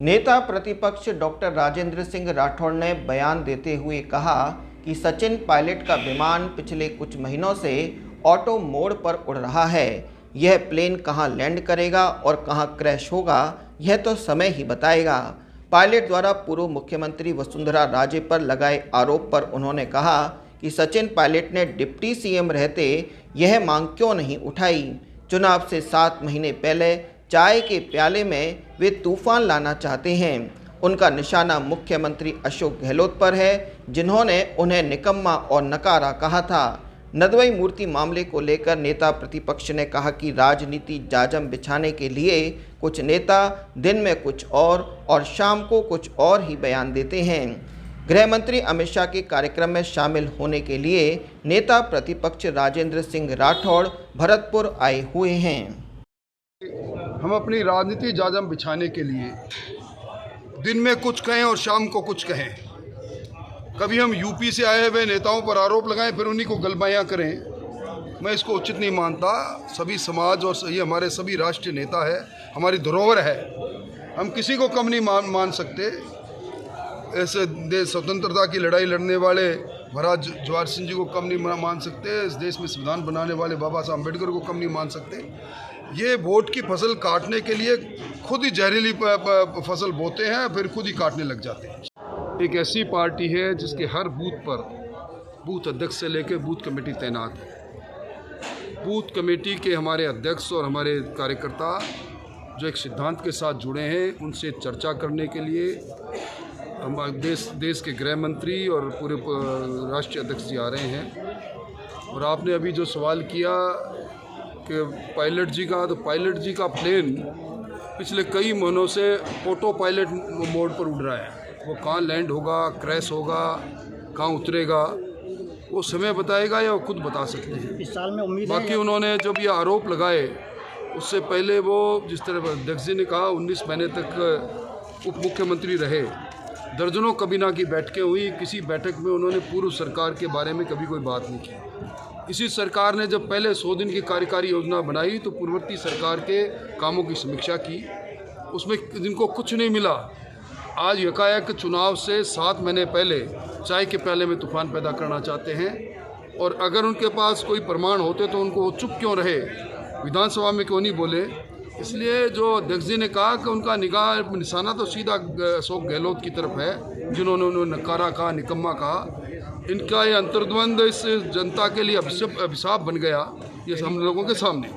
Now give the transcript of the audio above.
नेता प्रतिपक्ष डॉक्टर राजेंद्र सिंह राठौड़ ने बयान देते हुए कहा कि सचिन पायलट का विमान पिछले कुछ महीनों से ऑटो मोड पर उड़ रहा है। यह प्लेन कहां लैंड करेगा और कहां क्रैश होगा, यह तो समय ही बताएगा। पायलट द्वारा पूर्व मुख्यमंत्री वसुंधरा राजे पर लगाए आरोप पर उन्होंने कहा कि सचिन पायलट ने डिप्टी सीएम रहते यह मांग क्यों नहीं उठाई। चुनाव से 7 महीने पहले चाय के प्याले में वे तूफान लाना चाहते हैं। उनका निशाना मुख्यमंत्री अशोक गहलोत पर है, जिन्होंने उन्हें निकम्मा और नकारा कहा था। नदवई मूर्ति मामले को लेकर नेता प्रतिपक्ष ने कहा कि राजनीति जाजम बिछाने के लिए कुछ नेता दिन में कुछ और शाम को कुछ और ही बयान देते हैं। गृह मंत्री अमित शाह के कार्यक्रम में शामिल होने के लिए नेता प्रतिपक्ष राजेंद्र सिंह राठौड़ भरतपुर आए हुए हैं। हम अपनी राजनीति जाजम बिछाने के लिए दिन में कुछ कहें और शाम को कुछ कहें। कभी हम यूपी से आए हुए नेताओं पर आरोप लगाएं, फिर उन्हीं को गलबायां करें। मैं इसको उचित नहीं मानता। सभी समाज और ये हमारे सभी राष्ट्रीय नेता है, हमारी धरोहर है। हम किसी को कम नहीं मान सकते। ऐसे देश स्वतंत्रता की लड़ाई लड़ने वाले महाराज जवाहर सिंह जी को कम नहीं मान सकते। इस देश में संविधान बनाने वाले बाबा साहब अम्बेडकर को कम नहीं मान सकते। ये वोट की फसल काटने के लिए खुद ही जहरीली फसल बोते हैं, फिर खुद ही काटने लग जाते हैं। एक ऐसी पार्टी है जिसके हर बूथ पर बूथ अध्यक्ष से लेकर बूथ कमेटी तैनात है। बूथ कमेटी के हमारे अध्यक्ष और हमारे कार्यकर्ता जो एक सिद्धांत के साथ जुड़े हैं, उनसे चर्चा करने के लिए हमारे देश के गृह मंत्री और पूरे राष्ट्रीय अध्यक्ष जी आ रहे हैं। और आपने अभी जो सवाल किया कि पायलट जी का, तो पायलट जी का प्लेन पिछले कई महीनों से ऑटो पायलट मोड पर उड़ रहा है। वो कहाँ लैंड होगा, क्रैश होगा, कहाँ उतरेगा, वो समय बताएगा या वो खुद बता सकते हैं। इस साल में उम्मीद बाकी उन्होंने जब ये आरोप लगाए उससे पहले वो जिस तरह अध्यक्ष जी ने कहा 19 महीने तक उप मुख्यमंत्री रहे। दर्जनों कबीना की बैठकें हुई, किसी बैठक में उन्होंने पूर्व सरकार के बारे में कभी कोई बात नहीं की। इसी सरकार ने जब पहले 100 दिन की कार्यकारी योजना बनाई तो पूर्ववर्ती सरकार के कामों की समीक्षा की, उसमें जिनको कुछ नहीं मिला, आज यकायक चुनाव से 7 महीने पहले चाय के प्याले में तूफान पैदा करना चाहते हैं। और अगर उनके पास कोई प्रमाण होते तो उनको चुप क्यों रहे, विधानसभा में क्यों नहीं बोले। इसलिए जो अध्यक्ष जी ने कहा कि उनका निशाना तो सीधा अशोक गहलोत की तरफ है, जिन्होंने उन्हें नकारा कहा, निकम्मा कहा। इनका ये अंतर्द्वंद इस जनता के लिए अभिशाप बन गया, ये हम लोगों के सामने।